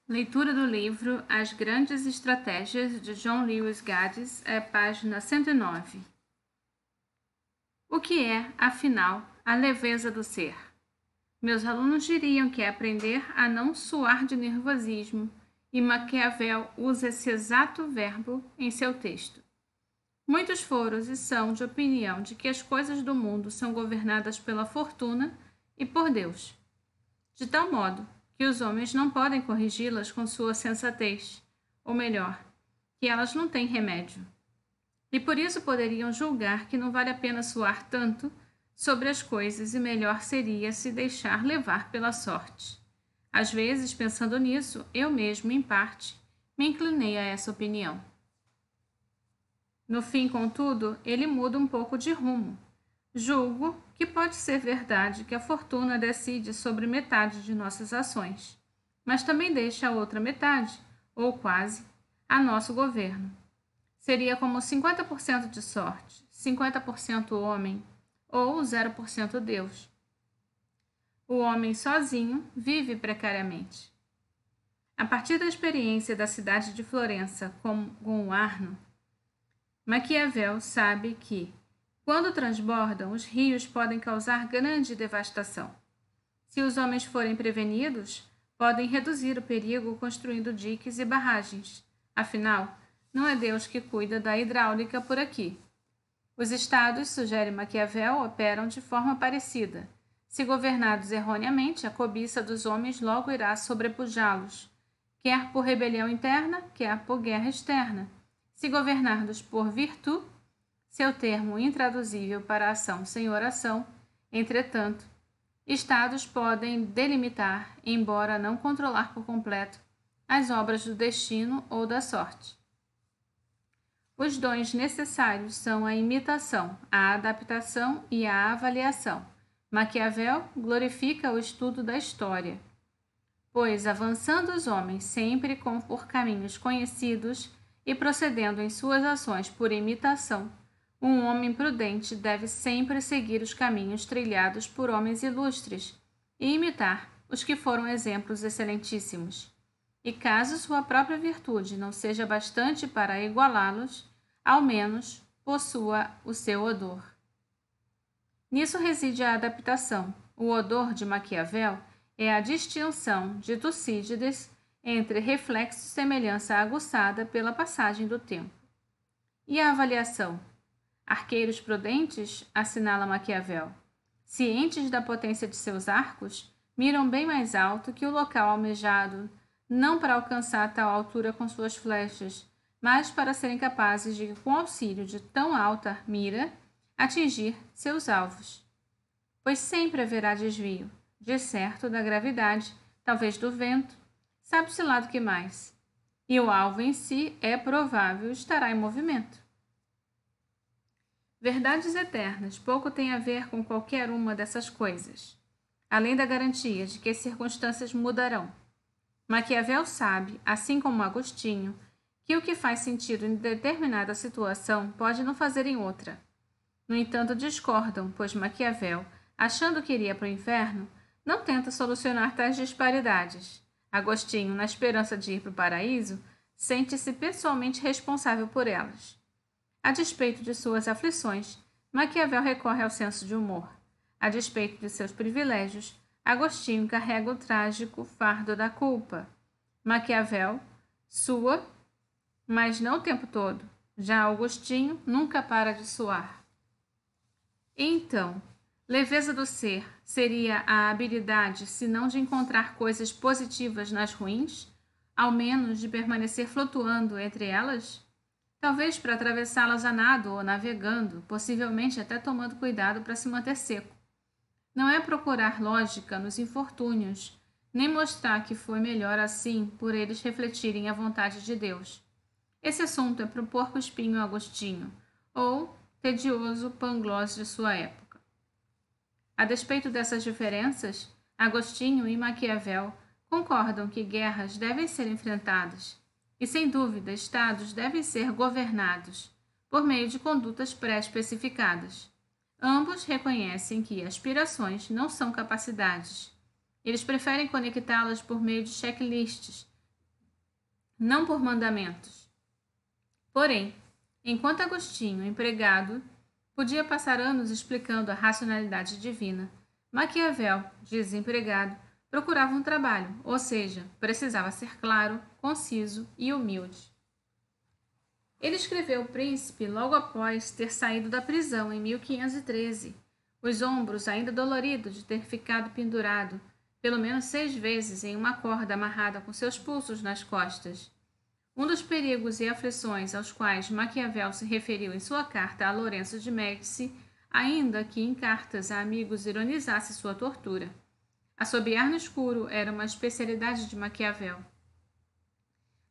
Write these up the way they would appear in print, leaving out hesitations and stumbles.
Leitura do livro As Grandes Estratégias, de John Lewis Gaddis, página 109. O que é, afinal, a leveza do ser? Meus alunos diriam que é aprender a não suar de nervosismo, e Maquiavel usa esse exato verbo em seu texto. Muitos foram e são de opinião de que as coisas do mundo são governadas pela fortuna e por Deus, de tal modo que os homens não podem corrigi-las com sua sensatez, ou melhor, que elas não têm remédio. E por isso poderiam julgar que não vale a pena suar tanto sobre as coisas e melhor seria se deixar levar pela sorte. Às vezes, pensando nisso, eu mesmo, em parte, me inclinei a essa opinião. No fim, contudo, ele muda um pouco de rumo. Julgo que pode ser verdade que a fortuna decide sobre metade de nossas ações, mas também deixa a outra metade, ou quase, a nosso governo. Seria como 50% de sorte, 50% homem, ou 0% Deus. O homem sozinho vive precariamente. A partir da experiência da cidade de Florença com o Arno, Maquiavel sabe que, quando transbordam, os rios podem causar grande devastação. Se os homens forem prevenidos, podem reduzir o perigo construindo diques e barragens. Afinal, não é Deus que cuida da hidráulica por aqui. Os estados, sugere Maquiavel, operam de forma parecida. Se governados erroneamente, a cobiça dos homens logo irá sobrepujá-los, quer por rebelião interna, quer por guerra externa. Se governados por virtude, seu termo intraduzível para ação sem oração, entretanto, estados podem delimitar, embora não controlar por completo, as obras do destino ou da sorte. Os dons necessários são a imitação, a adaptação e a avaliação. Maquiavel glorifica o estudo da história, pois, avançando os homens sempre por caminhos conhecidos e procedendo em suas ações por imitação, um homem prudente deve sempre seguir os caminhos trilhados por homens ilustres e imitar os que foram exemplos excelentíssimos. E caso sua própria virtude não seja bastante para igualá-los, ao menos possua o seu odor. Nisso reside a adaptação. O odor de Maquiavel é a distinção de Tucídides entre reflexo e semelhança aguçada pela passagem do tempo. E a avaliação? Arqueiros prudentes, assinala Maquiavel, cientes da potência de seus arcos, miram bem mais alto que o local almejado, não para alcançar tal altura com suas flechas, mas para serem capazes de, com auxílio de tão alta mira, atingir seus alvos. Pois sempre haverá desvio, de certo da gravidade, talvez do vento, sabe-se lá do que mais. E o alvo em si, é provável, estará em movimento. Verdades eternas pouco têm a ver com qualquer uma dessas coisas, além da garantia de que as circunstâncias mudarão. Maquiavel sabe, assim como Agostinho, que o que faz sentido em determinada situação pode não fazer em outra. No entanto, discordam, pois Maquiavel, achando que iria para o inferno, não tenta solucionar tais disparidades. Agostinho, na esperança de ir para o paraíso, sente-se pessoalmente responsável por elas. A despeito de suas aflições, Maquiavel recorre ao senso de humor. A despeito de seus privilégios, Agostinho carrega o trágico fardo da culpa. Maquiavel sua, mas não o tempo todo. Já Agostinho nunca para de suar. Então, leveza do ser seria a habilidade, se não de encontrar coisas positivas nas ruins, ao menos de permanecer flutuando entre elas? Talvez para atravessá-las a nado ou navegando, possivelmente até tomando cuidado para se manter seco. Não é procurar lógica nos infortúnios, nem mostrar que foi melhor assim por eles refletirem a vontade de Deus. Esse assunto é para o porco-espinho Agostinho, ou tedioso Pangloss de sua época. A despeito dessas diferenças, Agostinho e Maquiavel concordam que guerras devem ser enfrentadas, e, sem dúvida, estados devem ser governados por meio de condutas pré-especificadas. Ambos reconhecem que aspirações não são capacidades. Eles preferem conectá-las por meio de checklists, não por mandamentos. Porém, enquanto Agostinho, empregado, podia passar anos explicando a racionalidade divina, Maquiavel, desempregado, procurava um trabalho, ou seja, precisava ser claro, conciso e humilde. Ele escreveu O Príncipe logo após ter saído da prisão em 1513, os ombros ainda doloridos de ter ficado pendurado pelo menos 6 vezes em uma corda amarrada com seus pulsos nas costas. Um dos perigos e aflições aos quais Maquiavel se referiu em sua carta a Lourenço de Médici, ainda que em cartas a amigos ironizasse sua tortura. Assobiar no escuro era uma especialidade de Maquiavel.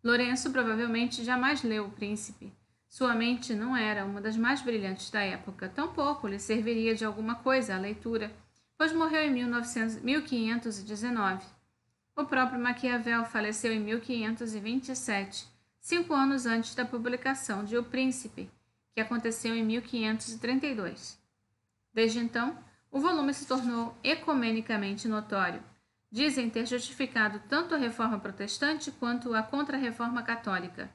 Lourenço provavelmente jamais leu O Príncipe. Sua mente não era uma das mais brilhantes da época, tampouco lhe serviria de alguma coisa a leitura, pois morreu em 1519. O próprio Maquiavel faleceu em 1527, 5 anos antes da publicação de O Príncipe, que aconteceu em 1532. Desde então, o volume se tornou ecumenicamente notório. Dizem ter justificado tanto a Reforma Protestante quanto a Contra-Reforma Católica.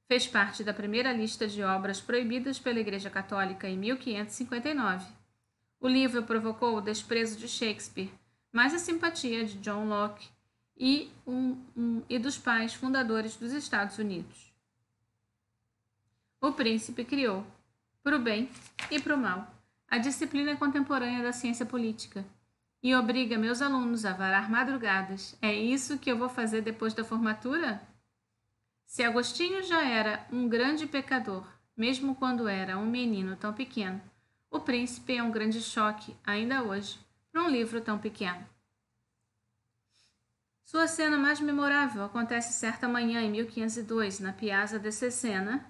Fez parte da primeira lista de obras proibidas pela Igreja Católica em 1559. O livro provocou o desprezo de Shakespeare, mas a simpatia de John Locke e dos pais fundadores dos Estados Unidos. O Príncipe criou, para o bem e para o mal, a disciplina contemporânea da ciência política e obriga meus alunos a varar madrugadas. É isso que eu vou fazer depois da formatura? Se Agostinho já era um grande pecador, mesmo quando era um menino tão pequeno, O Príncipe é um grande choque, ainda hoje, para um livro tão pequeno. Sua cena mais memorável acontece certa manhã em 1502, na Piazza de Cesena.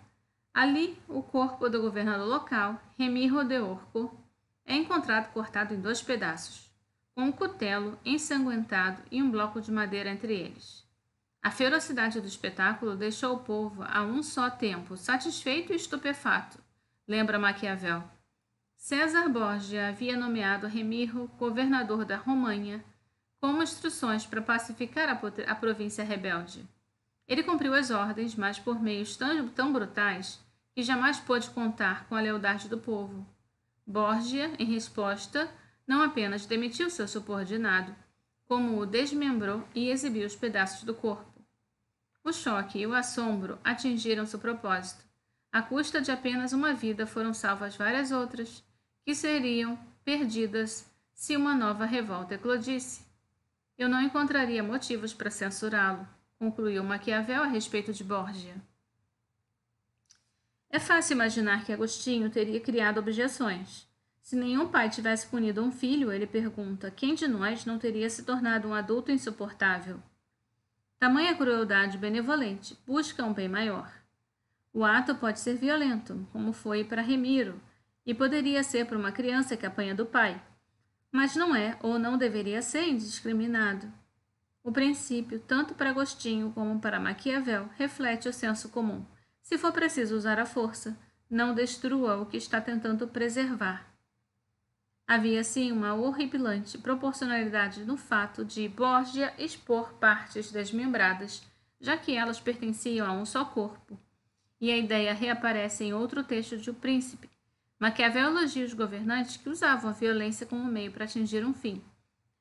Ali, o corpo do governador local, Remiro de Orco, é encontrado cortado em 2 pedaços, com um cutelo ensanguentado e um bloco de madeira entre eles. A ferocidade do espetáculo deixou o povo a um só tempo satisfeito e estupefato, lembra Maquiavel. César Borgia havia nomeado Remiro governador da Romanha, com instruções para pacificar a província rebelde. Ele cumpriu as ordens, mas por meios tão brutais que jamais pôde contar com a lealdade do povo. Borgia, em resposta, não apenas demitiu seu subordinado, como o desmembrou e exibiu os pedaços do corpo. O choque e o assombro atingiram seu propósito. À custa de apenas uma vida foram salvas várias outras, que seriam perdidas se uma nova revolta eclodisse. Eu não encontraria motivos para censurá-lo, concluiu Maquiavel a respeito de Borgia. É fácil imaginar que Agostinho teria criado objeções. Se nenhum pai tivesse punido um filho, ele pergunta, quem de nós não teria se tornado um adulto insuportável? Tamanha crueldade benevolente busca um bem maior. O ato pode ser violento, como foi para Remiro, e poderia ser para uma criança que apanha do pai, mas não é ou não deveria ser indiscriminado. O princípio, tanto para Agostinho como para Maquiavel, reflete o senso comum. Se for preciso usar a força, não destrua o que está tentando preservar. Havia, sim, uma horripilante proporcionalidade no fato de Borgia expor partes desmembradas, já que elas pertenciam a um só corpo, e a ideia reaparece em outro texto de O Príncipe. Maquiavel elogia os governantes que usavam a violência como meio para atingir um fim.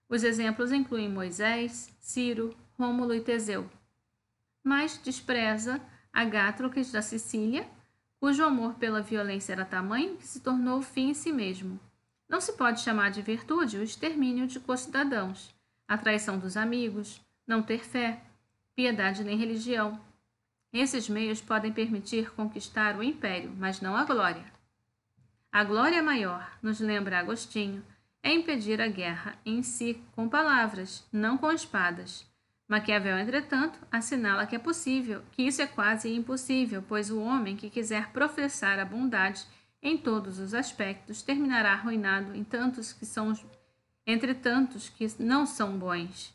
Os exemplos incluem Moisés, Ciro, Rômulo e Teseu. Mas despreza Agátroques da Sicília, cujo amor pela violência era tamanho que se tornou o fim em si mesmo. Não se pode chamar de virtude o extermínio de co-cidadãos, a traição dos amigos, não ter fé, piedade nem religião. Esses meios podem permitir conquistar o império, mas não a glória. A glória maior, nos lembra Agostinho, é impedir a guerra em si com palavras, não com espadas. Maquiavel, entretanto, assinala que é possível, que isso é quase impossível, pois o homem que quiser professar a bondade em todos os aspectos terminará arruinado entre tantos que não são bons.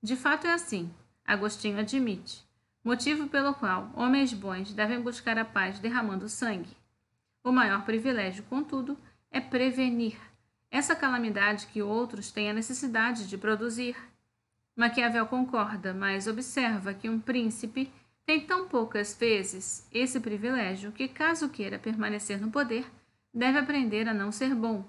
De fato é assim, Agostinho admite, motivo pelo qual homens bons devem buscar a paz derramando sangue. O maior privilégio, contudo, é prevenir essa calamidade que outros têm a necessidade de produzir. Maquiavel concorda, mas observa que um príncipe tem tão poucas vezes esse privilégio que, caso queira permanecer no poder, deve aprender a não ser bom,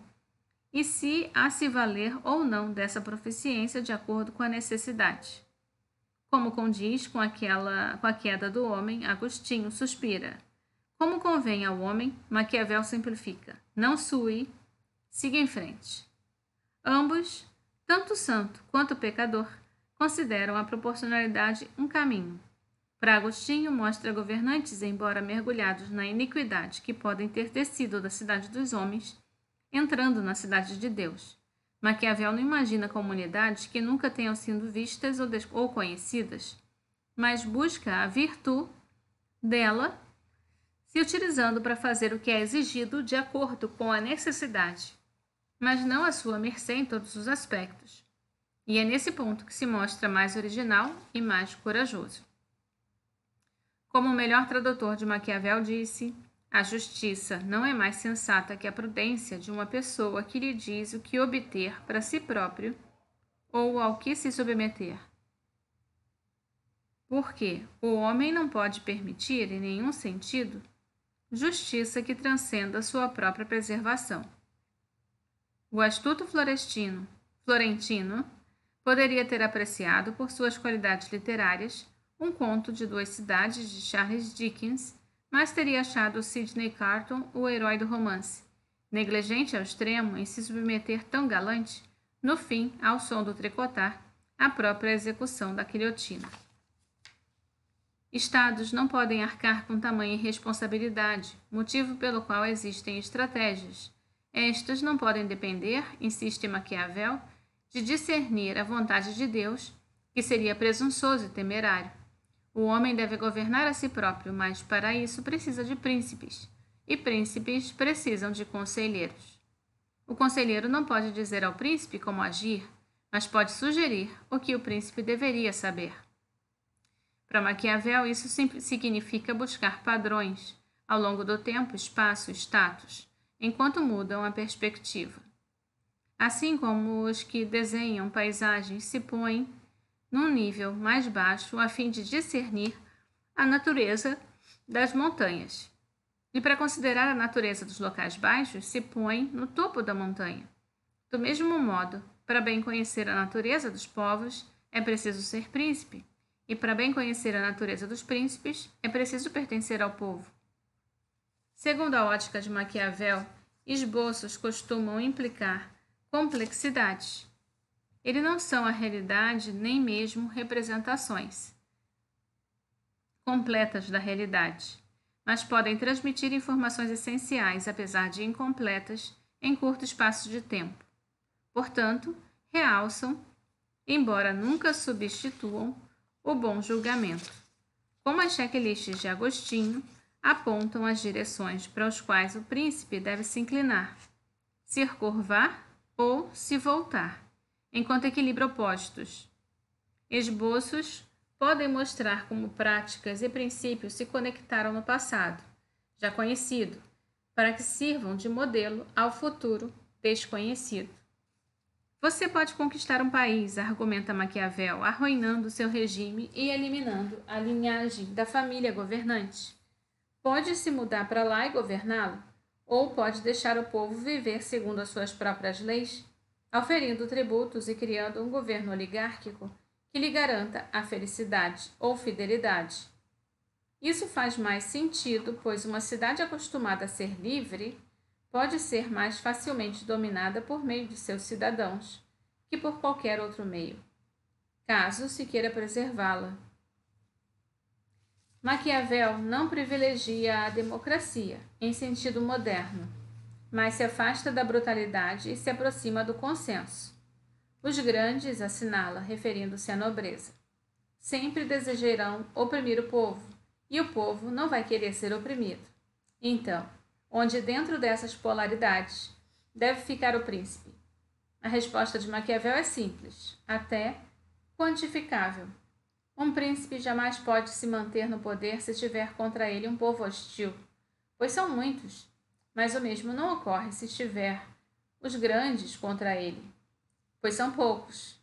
e se valer ou não dessa proficiência de acordo com a necessidade. Como condiz com a queda do homem, Agostinho suspira. Como convém ao homem, Maquiavel simplifica. Não sue, siga em frente. Ambos, tanto o santo quanto o pecador, consideram a proporcionalidade um caminho. Para Agostinho, mostra governantes, embora mergulhados na iniquidade que podem ter descido da cidade dos homens, entrando na cidade de Deus. Maquiavel não imagina comunidades que nunca tenham sido vistas ou conhecidas, mas busca a virtude dela, se utilizando para fazer o que é exigido de acordo com a necessidade, mas não à sua mercê em todos os aspectos. E é nesse ponto que se mostra mais original e mais corajoso. Como o melhor tradutor de Maquiavel disse, a justiça não é mais sensata que a prudência de uma pessoa que lhe diz o que obter para si próprio ou ao que se submeter. Porque o homem não pode permitir, em nenhum sentido, justiça que transcenda sua própria preservação. O astuto Florentino poderia ter apreciado, por suas qualidades literárias, um conto de duas cidades de Charles Dickens, mas teria achado Sidney Carton o herói do romance, negligente ao extremo em se submeter tão galante, no fim, ao som do tricotar, à própria execução da guilhotina. Estados não podem arcar com tamanha irresponsabilidade, motivo pelo qual existem estratégias. Estas não podem depender, insiste Maquiavel, de discernir a vontade de Deus, que seria presunçoso e temerário. O homem deve governar a si próprio, mas para isso precisa de príncipes, e príncipes precisam de conselheiros. O conselheiro não pode dizer ao príncipe como agir, mas pode sugerir o que o príncipe deveria saber. Para Maquiavel, isso significa buscar padrões, ao longo do tempo, espaço, status, enquanto mudam a perspectiva. Assim como os que desenham paisagens se põem num nível mais baixo a fim de discernir a natureza das montanhas. E para considerar a natureza dos locais baixos, se põe no topo da montanha. Do mesmo modo, para bem conhecer a natureza dos povos, é preciso ser príncipe, e para bem conhecer a natureza dos príncipes, é preciso pertencer ao povo. Segundo a ótica de Maquiavel, esboços costumam implicar complexidades. Eles não são a realidade nem mesmo representações completas da realidade, mas podem transmitir informações essenciais, apesar de incompletas, em curto espaço de tempo. Portanto, realçam, embora nunca substituam, o bom julgamento. Como as checklists de Agostinho apontam as direções para as quais o príncipe deve se inclinar, se curvar ou se voltar, enquanto equilibra opostos. Esboços podem mostrar como práticas e princípios se conectaram no passado, já conhecido, para que sirvam de modelo ao futuro desconhecido. Você pode conquistar um país, argumenta Maquiavel, arruinando seu regime e eliminando a linhagem da família governante. Pode se mudar para lá e governá-lo, ou pode deixar o povo viver segundo as suas próprias leis, auferindo tributos e criando um governo oligárquico que lhe garanta a felicidade ou fidelidade. Isso faz mais sentido, pois uma cidade acostumada a ser livre pode ser mais facilmente dominada por meio de seus cidadãos que por qualquer outro meio, caso se queira preservá-la. Maquiavel não privilegia a democracia, em sentido moderno, mas se afasta da brutalidade e se aproxima do consenso. Os grandes, assinala, referindo-se à nobreza, sempre desejarão oprimir o povo, e o povo não vai querer ser oprimido. Então, onde dentro dessas polaridades deve ficar o príncipe? A resposta de Maquiavel é simples, até quantificável. Um príncipe jamais pode se manter no poder se tiver contra ele um povo hostil, pois são muitos, mas o mesmo não ocorre se tiver os grandes contra ele, pois são poucos.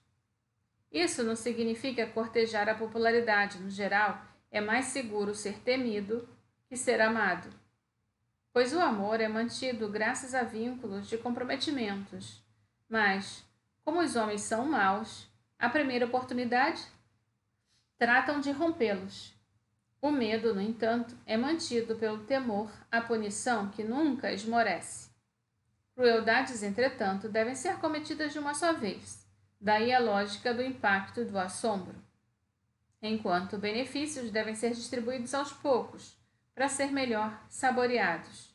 Isso não significa cortejar a popularidade no geral, é mais seguro ser temido que ser amado, pois o amor é mantido graças a vínculos de comprometimentos. Mas, como os homens são maus, à primeira oportunidade, tratam de rompê-los. O medo, no entanto, é mantido pelo temor à punição que nunca esmorece. Crueldades, entretanto, devem ser cometidas de uma só vez, daí a lógica do impacto e do assombro, enquanto benefícios devem ser distribuídos aos poucos, para ser melhor saboreados.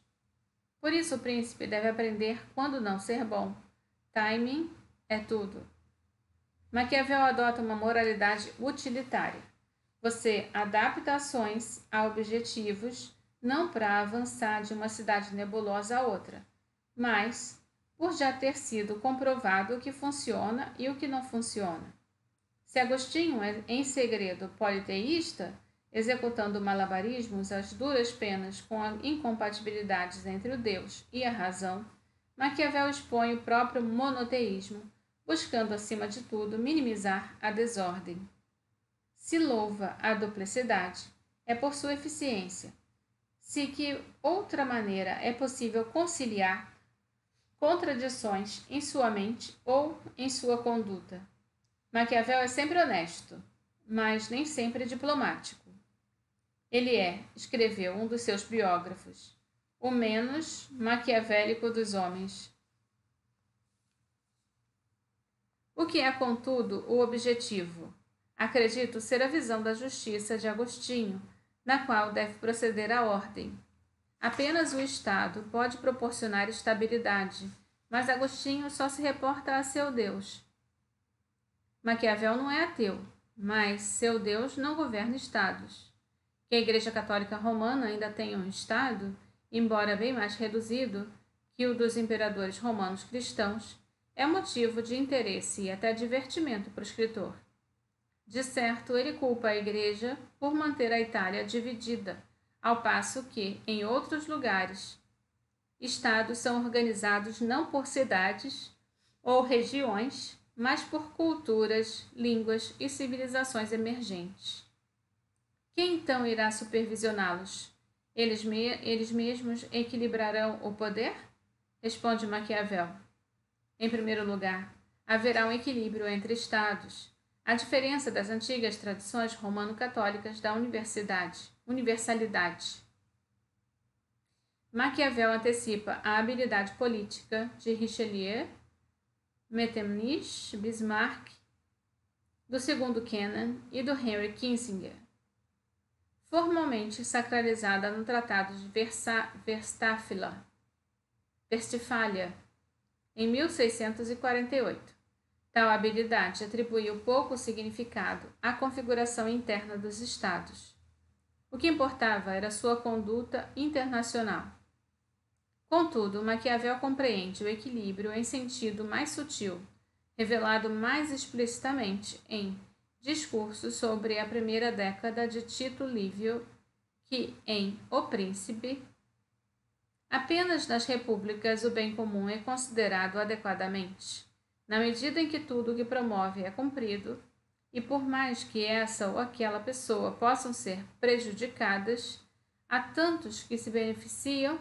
Por isso o príncipe deve aprender quando não ser bom. Timing é tudo. Maquiavel adota uma moralidade utilitária. Você adapta ações a objetivos não para avançar de uma cidade nebulosa a outra, mas por já ter sido comprovado o que funciona e o que não funciona. Se Agostinho é em segredo politeísta, executando malabarismos às duras penas com incompatibilidades entre o Deus e a razão, Maquiavel expõe o próprio monoteísmo, buscando, acima de tudo, minimizar a desordem. Se louva a duplicidade, é por sua eficiência. Se que outra maneira é possível conciliar contradições em sua mente ou em sua conduta. Maquiavel é sempre honesto, mas nem sempre diplomático. Ele é, escreveu um dos seus biógrafos, o menos maquiavélico dos homens. O que é, contudo, o objetivo? Acredito ser a visão da justiça de Agostinho, na qual deve proceder a ordem. Apenas o Estado pode proporcionar estabilidade, mas Agostinho só se reporta a seu Deus. Maquiavel não é ateu, mas seu Deus não governa estados. Que a Igreja Católica Romana ainda tenha um Estado, embora bem mais reduzido que o dos imperadores romanos cristãos, é motivo de interesse e até divertimento para o escritor. De certo, ele culpa a Igreja por manter a Itália dividida, ao passo que, em outros lugares, estados são organizados não por cidades ou regiões, mas por culturas, línguas e civilizações emergentes. Quem então irá supervisioná-los? Eles mesmos equilibrarão o poder? Responde Maquiavel. Em primeiro lugar, haverá um equilíbrio entre estados, a diferença das antigas tradições romano-católicas da universalidade. Maquiavel antecipa a habilidade política de Richelieu, Metternich, Bismarck, do segundo Kennan e do Henry Kissinger. Formalmente sacralizada no Tratado de Westfália, em 1648. Tal habilidade atribuiu pouco significado à configuração interna dos Estados. O que importava era sua conduta internacional. Contudo, Maquiavel compreende o equilíbrio em sentido mais sutil, revelado mais explicitamente em Discurso sobre a primeira década de Tito Livio, que em O Príncipe, apenas nas repúblicas o bem comum é considerado adequadamente, na medida em que tudo o que promove é cumprido, e por mais que essa ou aquela pessoa possam ser prejudicadas, há tantos que se beneficiam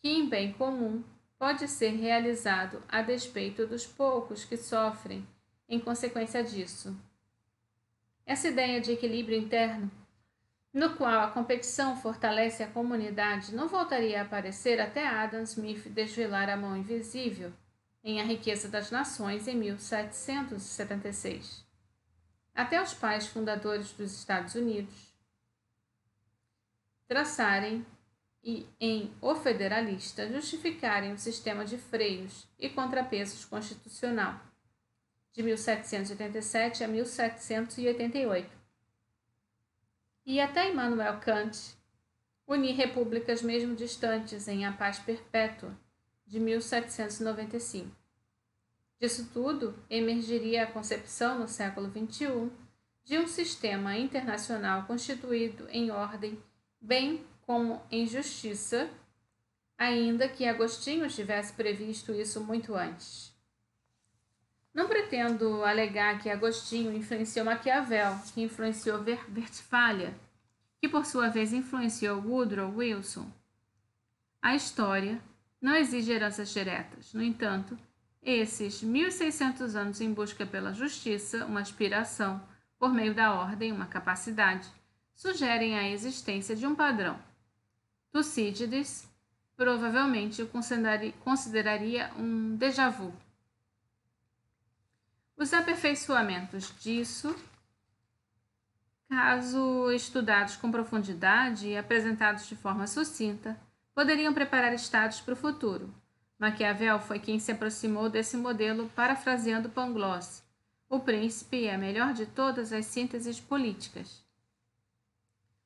que em bem comum pode ser realizado a despeito dos poucos que sofrem em consequência disso. Essa ideia de equilíbrio interno, no qual a competição fortalece a comunidade, não voltaria a aparecer até Adam Smith desvelar a mão invisível em A Riqueza das Nações em 1776. Até os pais fundadores dos Estados Unidos traçarem e, em O Federalista, justificarem o sistema de freios e contrapesos constitucional, de 1787 a 1788. E até Immanuel Kant unir repúblicas mesmo distantes em A Paz Perpétua, de 1795. Disso tudo, emergiria a concepção no século XXI de um sistema internacional constituído em ordem, bem como em justiça, ainda que Agostinho tivesse previsto isso muito antes. Não pretendo alegar que Agostinho influenciou Maquiavel, que influenciou Westfália, que por sua vez influenciou Woodrow Wilson. A história não exige heranças diretas. No entanto, esses 1.600 anos em busca pela justiça, uma aspiração, por meio da ordem, uma capacidade, sugerem a existência de um padrão. Tucídides provavelmente o consideraria um déjà vu. Os aperfeiçoamentos disso, caso estudados com profundidade e apresentados de forma sucinta, poderiam preparar estados para o futuro. Maquiavel foi quem se aproximou desse modelo parafraseando Pangloss. O príncipe é a melhor de todas as sínteses políticas.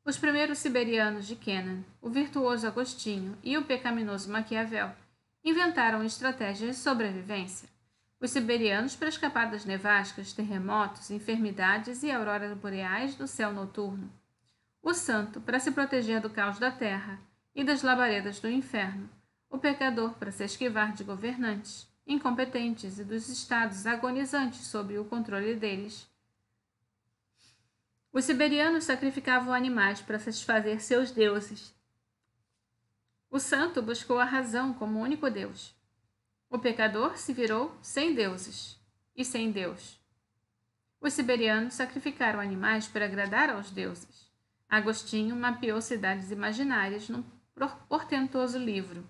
Os primeiros siberianos de Kennan, o virtuoso Agostinho e o pecaminoso Maquiavel, inventaram estratégias de sobrevivência. Os siberianos para escapar das nevascas, terremotos, enfermidades e auroras boreais do céu noturno. O santo para se proteger do caos da terra e das labaredas do inferno. O pecador para se esquivar de governantes incompetentes e dos estados agonizantes sob o controle deles. Os siberianos sacrificavam animais para satisfazer seus deuses. O santo buscou a razão como único Deus. O pecador se virou sem deuses e sem Deus. Os siberianos sacrificaram animais para agradar aos deuses. Agostinho mapeou cidades imaginárias num portentoso livro.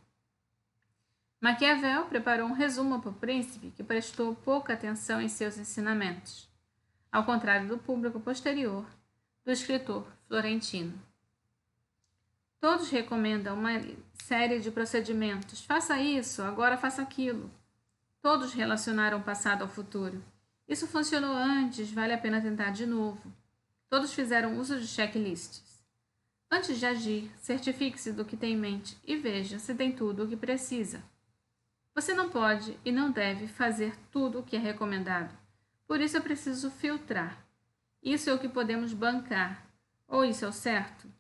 Maquiavel preparou um resumo para o príncipe que prestou pouca atenção em seus ensinamentos, ao contrário do público posterior do escritor florentino. Todos recomendam uma série de procedimentos. Faça isso, agora faça aquilo. Todos relacionaram o passado ao futuro. Isso funcionou antes, vale a pena tentar de novo. Todos fizeram uso de checklists. Antes de agir, certifique-se do que tem em mente e veja se tem tudo o que precisa. Você não pode e não deve fazer tudo o que é recomendado. Por isso é preciso filtrar. Isso é o que podemos bancar. Ou isso é o certo?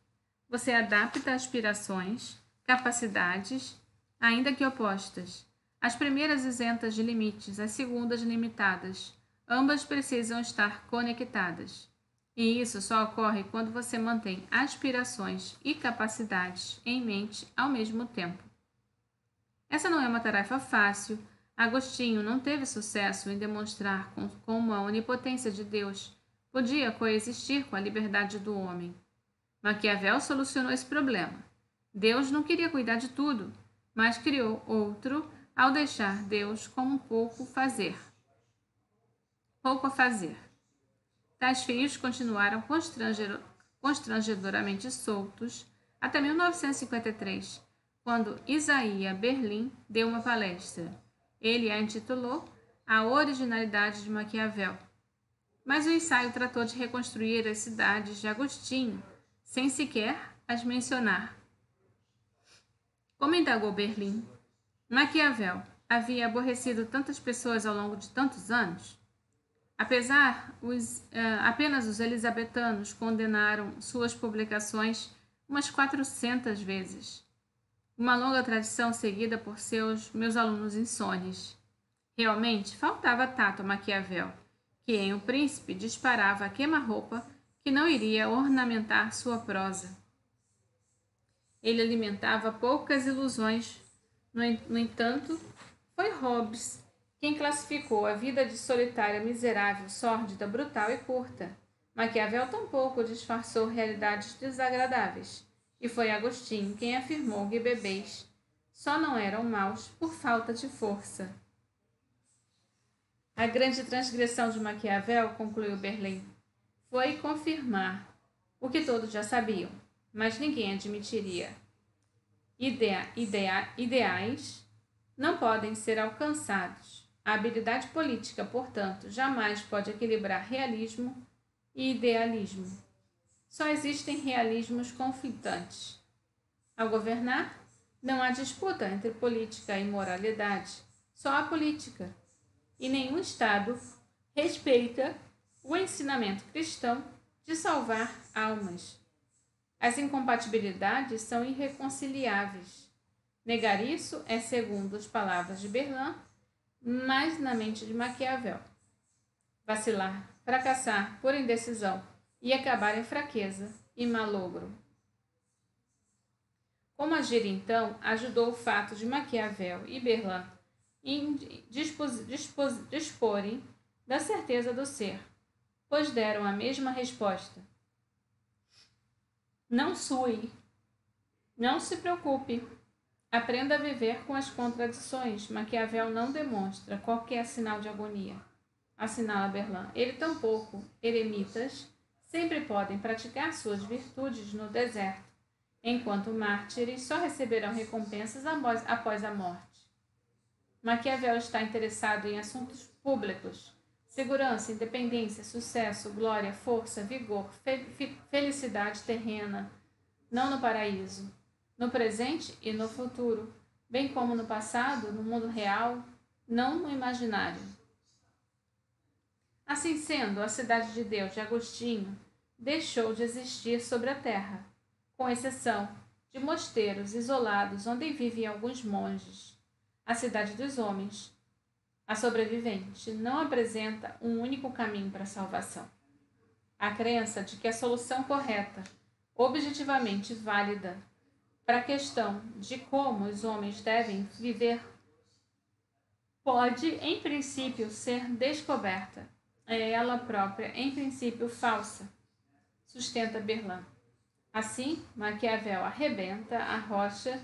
Você adapta aspirações, capacidades, ainda que opostas. As primeiras isentas de limites, as segundas limitadas. Ambas precisam estar conectadas. E isso só ocorre quando você mantém aspirações e capacidades em mente ao mesmo tempo. Essa não é uma tarefa fácil. Agostinho não teve sucesso em demonstrar como a onipotência de Deus podia coexistir com a liberdade do homem. Maquiavel solucionou esse problema. Deus não queria cuidar de tudo, mas criou outro ao deixar Deus com pouco a fazer. Tais fios continuaram constrangedoramente soltos até 1953, quando Isaiah Berlin deu uma palestra. Ele a intitulou A Originalidade de Maquiavel. Mas o ensaio tratou de reconstruir as cidades de Agostinho, sem sequer as mencionar. Como indagou Berlin, Maquiavel havia aborrecido tantas pessoas ao longo de tantos anos? Apenas os elisabetanos condenaram suas publicações umas 400 vezes. Uma longa tradição seguida por meus alunos insones. Realmente, faltava tato a Maquiavel, que em O Príncipe disparava a queima-roupa que não iria ornamentar sua prosa. Ele alimentava poucas ilusões. No entanto, foi Hobbes quem classificou a vida de solitária, miserável, sórdida, brutal e curta. Maquiavel tampouco disfarçou realidades desagradáveis. E foi Agostinho quem afirmou que bebês só não eram maus por falta de força. A grande transgressão de Maquiavel, concluiu Berlin, foi confirmar o que todos já sabiam, mas ninguém admitiria. Ideais não podem ser alcançados. A habilidade política, portanto, jamais pode equilibrar realismo e idealismo. Só existem realismos conflitantes. Ao governar, não há disputa entre política e moralidade, só há política. E nenhum Estado respeita o ensinamento cristão de salvar almas. As incompatibilidades são irreconciliáveis. Negar isso é, segundo as palavras de Berlin, mais na mente de Maquiavel. Vacilar, fracassar por indecisão e acabar em fraqueza e malogro. Como agir então ajudou o fato de Maquiavel e Berlan em disporem da certeza do ser, pois deram a mesma resposta. Não sue, não se preocupe, aprenda a viver com as contradições. Maquiavel não demonstra qualquer sinal de agonia, assinala Berlan. Ele tampouco, eremitas, sempre podem praticar suas virtudes no deserto, enquanto mártires só receberão recompensas após a morte. Maquiavel está interessado em assuntos públicos: segurança, independência, sucesso, glória, força, vigor, felicidade terrena, não no paraíso, no presente e no futuro, bem como no passado, no mundo real, não no imaginário. Assim sendo, a cidade de Deus de Agostinho deixou de existir sobre a terra, com exceção de mosteiros isolados onde vivem alguns monges. A cidade dos homens, a sobrevivente, não apresenta um único caminho para a salvação. A crença de que a solução correta, objetivamente válida, para a questão de como os homens devem viver, pode, em princípio, ser descoberta. É ela própria, em princípio, falsa, sustenta Berlan. Assim, Maquiavel arrebenta a rocha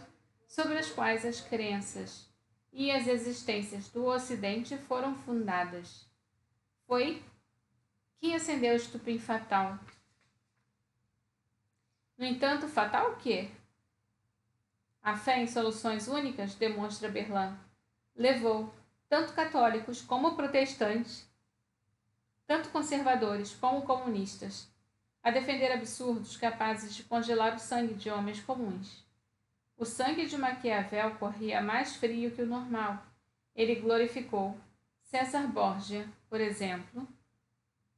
sobre as quais as crenças e as existências do Ocidente foram fundadas. Foi quem acendeu o estupim fatal. No entanto, fatal o quê? A fé em soluções únicas, demonstra Berlan, levou tanto católicos como protestantes, tanto conservadores como comunistas, a defender absurdos capazes de congelar o sangue de homens comuns. O sangue de Maquiavel corria mais frio que o normal. Ele glorificou César Borgia, por exemplo,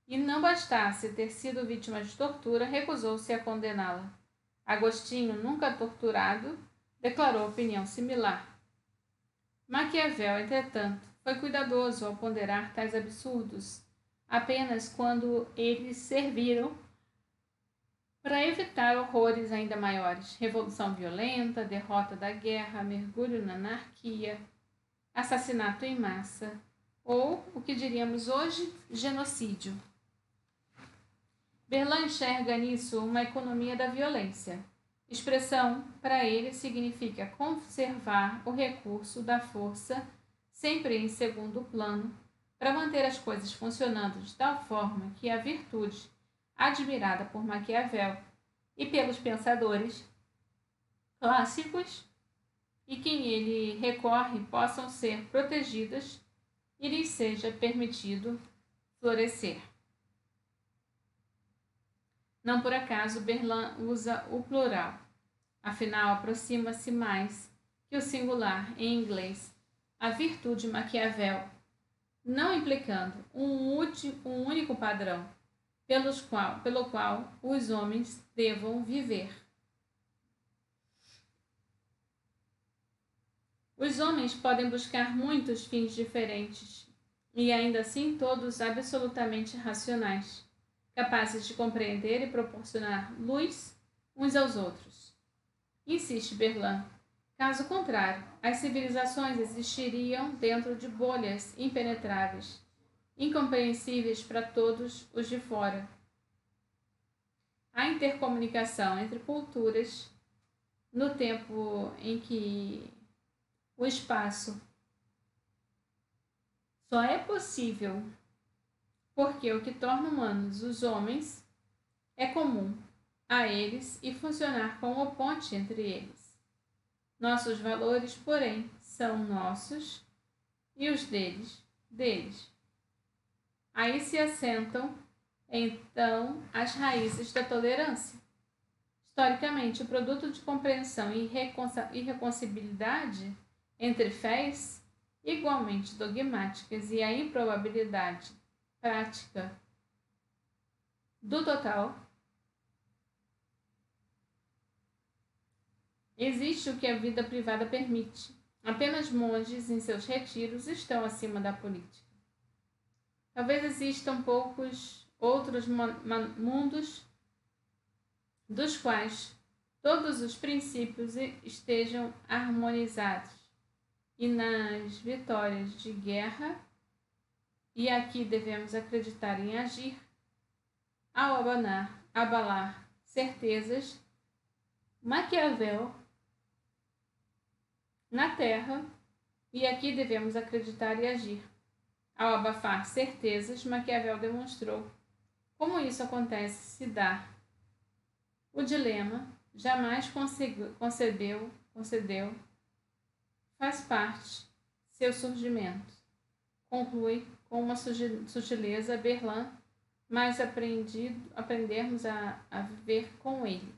e não bastasse ter sido vítima de tortura, recusou-se a condená-la. Agostinho, nunca torturado, declarou opinião similar. Maquiavel, entretanto, foi cuidadoso ao ponderar tais absurdos apenas quando eles serviram para evitar horrores ainda maiores: revolução violenta, derrota da guerra, mergulho na anarquia, assassinato em massa, ou, o que diríamos hoje, genocídio. Berlan enxerga nisso uma economia da violência. Expressão, para ele, significa conservar o recurso da força sempre em segundo plano, para manter as coisas funcionando de tal forma que a virtude, admirada por Maquiavel e pelos pensadores clássicos e quem ele recorre, possam ser protegidas e lhes seja permitido florescer. Não por acaso Berlan usa o plural, afinal aproxima-se mais que o singular em inglês, a virtude Maquiavel, não implicando um único padrão pelo qual os homens devam viver. Os homens podem buscar muitos fins diferentes e ainda assim todos absolutamente racionais, capazes de compreender e proporcionar luz uns aos outros. Insiste Berlan. Caso contrário, as civilizações existiriam dentro de bolhas impenetráveis, incompreensíveis para todos os de fora. A intercomunicação entre culturas, no tempo em que o espaço só é possível porque o que torna humanos os homens é comum a eles e funcionar como ponte entre eles. Nossos valores, porém, são nossos e os deles, deles. Aí se assentam, então, as raízes da tolerância. Historicamente, o produto de compreensão e irreconciliabilidade entre fés igualmente dogmáticas e a improbabilidade prática do total, existe o que a vida privada permite. Apenas monges em seus retiros estão acima da política. Talvez existam poucos outros mundos dos quais todos os princípios estejam harmonizados, e nas vitórias de guerra, e aqui devemos acreditar em agir, ao abalar certezas, Maquiavel na terra, e aqui devemos acreditar e agir. Ao abafar certezas, Maquiavel demonstrou como isso acontece se dá. O dilema jamais concedeu, faz parte seu surgimento. Conclui com uma sutileza Berlan, mas aprendermos a viver com ele.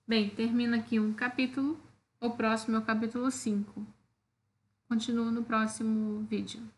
Bem, termina aqui um capítulo. O próximo é o capítulo 5. Continuo no próximo vídeo.